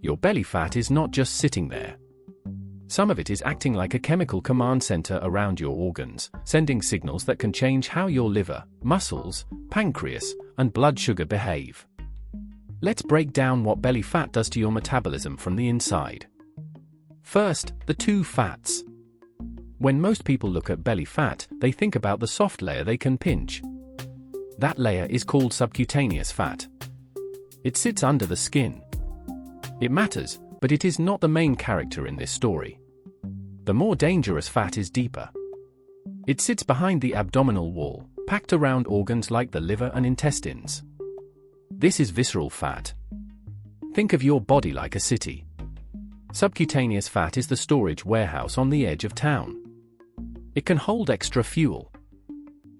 Your belly fat is not just sitting there. Some of it is acting like a chemical command center around your organs, sending signals that can change how your liver, muscles, pancreas, and blood sugar behave. Let's break down what belly fat does to your metabolism from the inside. First, the two fats. When most people look at belly fat, they think about the soft layer they can pinch. That layer is called subcutaneous fat. It sits under the skin. It matters, but it is not the main character in this story. The more dangerous fat is deeper. It sits behind the abdominal wall, packed around organs like the liver and intestines. This is visceral fat. Think of your body like a city. Subcutaneous fat is the storage warehouse on the edge of town. It can hold extra fuel.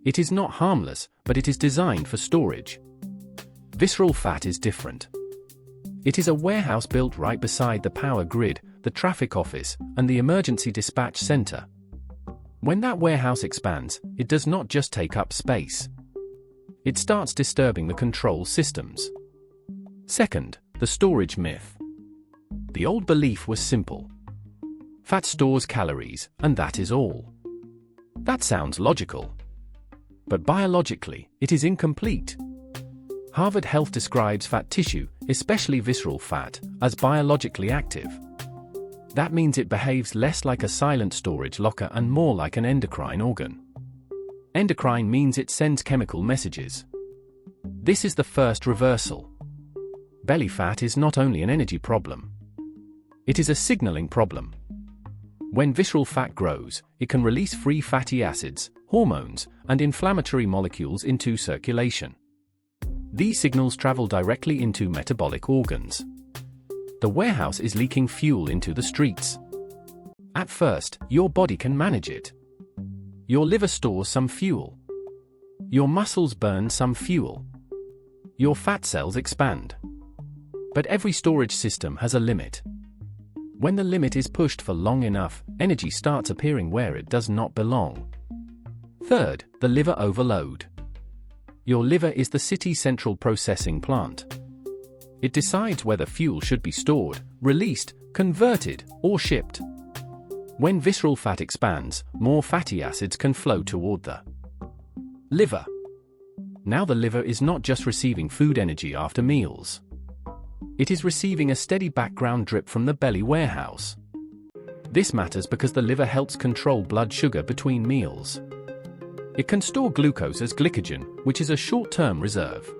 It is not harmless, but it is designed for storage. Visceral fat is different. It is a warehouse built right beside the power grid, the traffic office, and the emergency dispatch center. When that warehouse expands, it does not just take up space. It starts disturbing the control systems. Second, the storage myth. The old belief was simple. Fat stores calories, and that is all. That sounds logical. But biologically, it is incomplete. Harvard Health describes fat tissue, especially visceral fat, as biologically active. That means it behaves less like a silent storage locker and more like an endocrine organ. Endocrine means it sends chemical messages. This is the first reversal. Belly fat is not only an energy problem. It is a signaling problem. When visceral fat grows, it can release free fatty acids, hormones, and inflammatory molecules into circulation. These signals travel directly into metabolic organs. The warehouse is leaking fuel into the streets. At first, your body can manage it. Your liver stores some fuel. Your muscles burn some fuel. Your fat cells expand. But every storage system has a limit. When the limit is pushed for long enough, energy starts appearing where it does not belong. Third, the liver overload. Your liver is the city's central processing plant. It decides whether fuel should be stored, released, converted, or shipped. When visceral fat expands, more fatty acids can flow toward the liver. Now the liver is not just receiving food energy after meals. It is receiving a steady background drip from the belly warehouse. This matters because the liver helps control blood sugar between meals. It can store glucose as glycogen, which is a short-term reserve.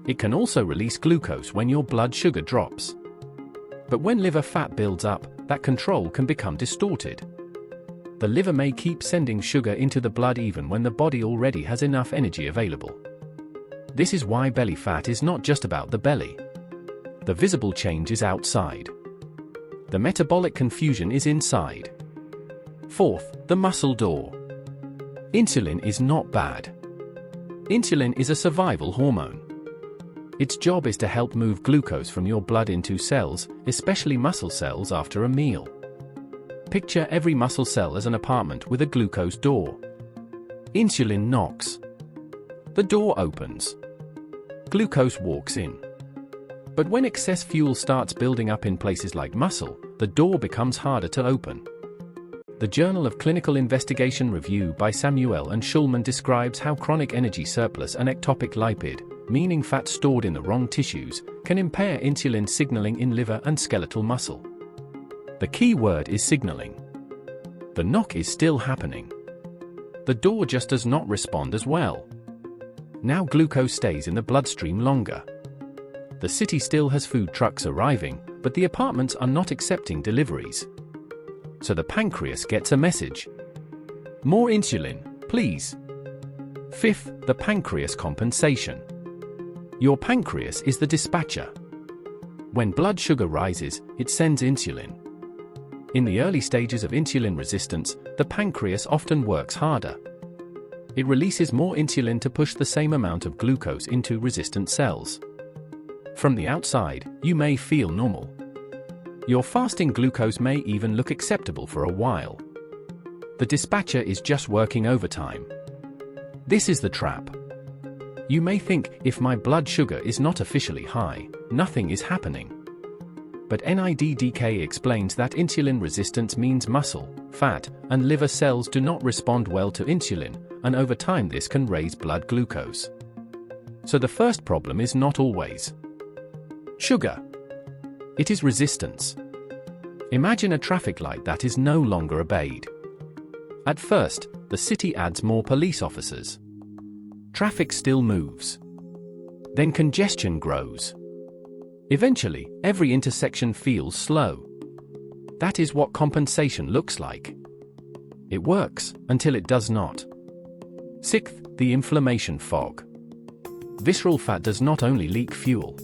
It can also release glucose when your blood sugar drops. But when liver fat builds up, that control can become distorted. The liver may keep sending sugar into the blood even when the body already has enough energy available. This is why belly fat is not just about the belly. The visible change is outside. The metabolic confusion is inside. Fourth, the muscle door. Insulin is not bad. Insulin is a survival hormone. Its job is to help move glucose from your blood into cells, especially muscle cells after a meal. Picture every muscle cell as an apartment with a glucose door. Insulin knocks. The door opens. Glucose walks in. But when excess fuel starts building up in places like muscle, the door becomes harder to open. The Journal of Clinical Investigation review by Samuel and Schulman describes how chronic energy surplus and ectopic lipid, meaning fat stored in the wrong tissues, can impair insulin signaling in liver and skeletal muscle. The key word is signaling. The knock is still happening. The door just does not respond as well. Now glucose stays in the bloodstream longer. The city still has food trucks arriving, but the apartments are not accepting deliveries. So the pancreas gets a message. More insulin, please. Fifth, the pancreas compensation. Your pancreas is the dispatcher. When blood sugar rises, it sends insulin. In the early stages of insulin resistance, the pancreas often works harder. It releases more insulin to push the same amount of glucose into resistant cells. From the outside, you may feel normal. Your fasting glucose may even look acceptable for a while. The dispatcher is just working overtime. This is the trap. You may think, if my blood sugar is not officially high, nothing is happening. But NIDDK explains that insulin resistance means muscle, fat, and liver cells do not respond well to insulin, and over time this can raise blood glucose. So the first problem is not always sugar. It is resistance. Imagine a traffic light that is no longer obeyed. At first, the city adds more police officers. Traffic still moves. Then congestion grows. Eventually, every intersection feels slow. That is what compensation looks like. It works, until it does not. Sixth, the inflammation fog. Visceral fat does not only leak fuel.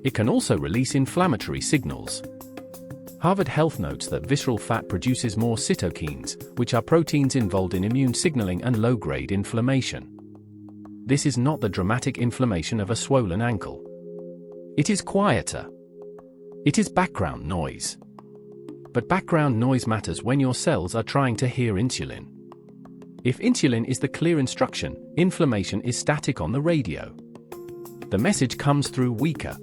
It can also release inflammatory signals. Harvard Health notes that visceral fat produces more cytokines, which are proteins involved in immune signaling and low-grade inflammation. This is not the dramatic inflammation of a swollen ankle. It is quieter. It is background noise. But background noise matters when your cells are trying to hear insulin. If insulin is the clear instruction, inflammation is static on the radio. The message comes through weaker.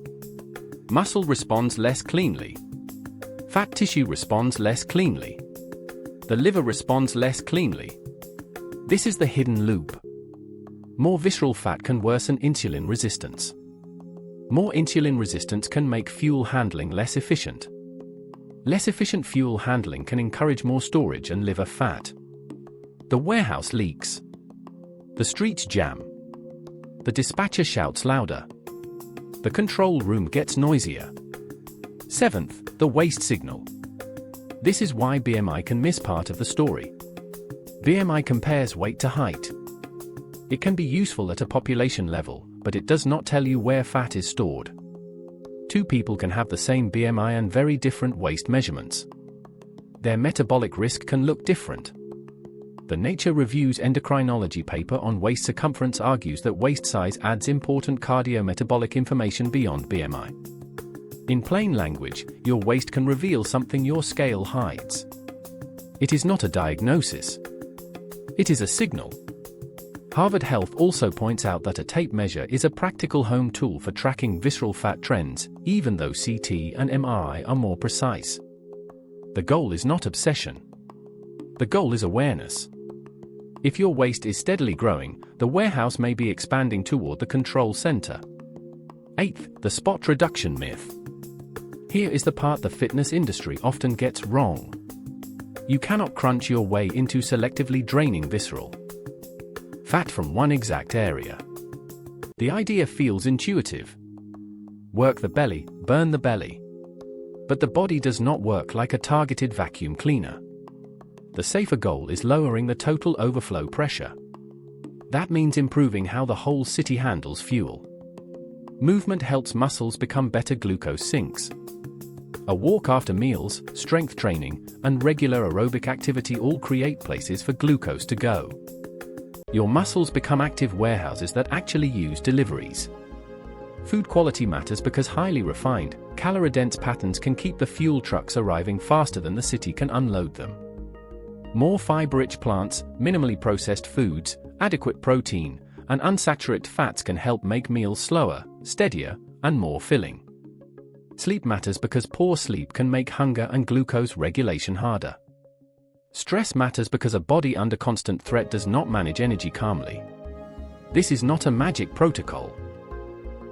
Muscle responds less cleanly. Fat tissue responds less cleanly. The liver responds less cleanly. This is the hidden loop. More visceral fat can worsen insulin resistance. More insulin resistance can make fuel handling less efficient. Less efficient fuel handling can encourage more storage and liver fat. The warehouse leaks. The streets jam. The dispatcher shouts louder. The control room gets noisier. Seventh, the waist signal. This is why BMI can miss part of the story. BMI compares weight to height. It can be useful at a population level, but it does not tell you where fat is stored. Two people can have the same BMI and very different waist measurements. Their metabolic risk can look different. The Nature Reviews endocrinology paper on waist circumference argues that waist size adds important cardiometabolic information beyond BMI. In plain language, your waist can reveal something your scale hides. It is not a diagnosis. It is a signal. Harvard Health also points out that a tape measure is a practical home tool for tracking visceral fat trends, even though CT and MRI are more precise. The goal is not obsession. The goal is awareness. If your waist is steadily growing, the warehouse may be expanding toward the control center. Eighth, the spot reduction myth. Here is the part the fitness industry often gets wrong. You cannot crunch your way into selectively draining visceral fat from one exact area. The idea feels intuitive. Work the belly, burn the belly. But the body does not work like a targeted vacuum cleaner. The safer goal is lowering the total overflow pressure. That means improving how the whole city handles fuel. Movement helps muscles become better glucose sinks. A walk after meals, strength training, and regular aerobic activity all create places for glucose to go. Your muscles become active warehouses that actually use deliveries. Food quality matters because highly refined, calorie-dense patterns can keep the fuel trucks arriving faster than the city can unload them. More fiber-rich plants, minimally processed foods, adequate protein, and unsaturated fats can help make meals slower, steadier, and more filling. Sleep matters because poor sleep can make hunger and glucose regulation harder. Stress matters because a body under constant threat does not manage energy calmly. This is not a magic protocol.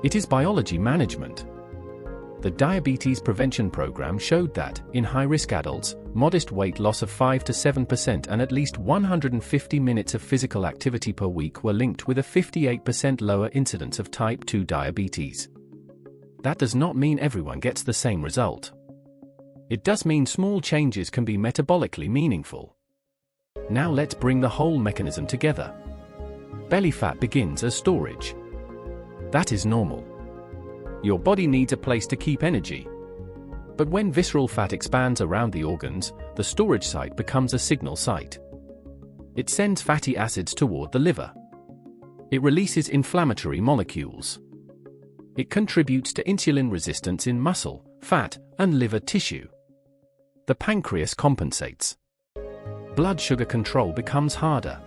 It is biology management. The Diabetes Prevention Program showed that, in high-risk adults, modest weight loss of 5 to 7% and at least 150 minutes of physical activity per week were linked with a 58% lower incidence of type 2 diabetes. That does not mean everyone gets the same result. It does mean small changes can be metabolically meaningful. Now let's bring the whole mechanism together. Belly fat begins as storage. That is normal. Your body needs a place to keep energy. But when visceral fat expands around the organs, the storage site becomes a signal site. It sends fatty acids toward the liver. It releases inflammatory molecules. It contributes to insulin resistance in muscle, fat, and liver tissue. The pancreas compensates. Blood sugar control becomes harder.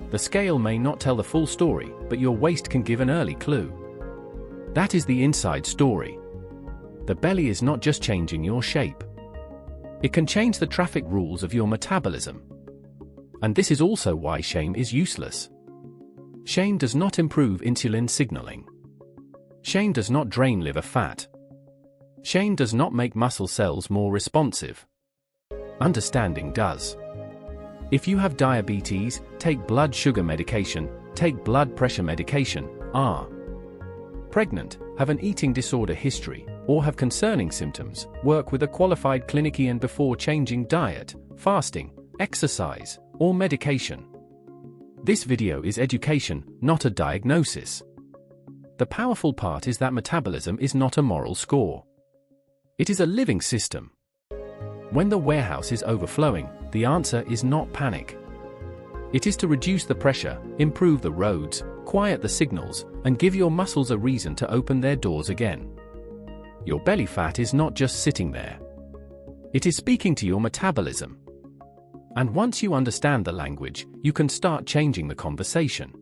The scale may not tell the full story, but your waist can give an early clue. That is the inside story. The belly is not just changing your shape. It can change the traffic rules of your metabolism. And this is also why shame is useless. Shame does not improve insulin signaling. Shame does not drain liver fat. Shame does not make muscle cells more responsive. Understanding does. If you have diabetes, take blood sugar medication, take blood pressure medication, are pregnant, have an eating disorder history, or have concerning symptoms, work with a qualified clinician before changing diet, fasting, exercise, or medication. This video is education, not a diagnosis. The powerful part is that metabolism is not a moral score. It is a living system. When the warehouse is overflowing, the answer is not panic. It is to reduce the pressure, improve the roads, quiet the signals, and give your muscles a reason to open their doors again. Your belly fat is not just sitting there. It is speaking to your metabolism. And once you understand the language, you can start changing the conversation.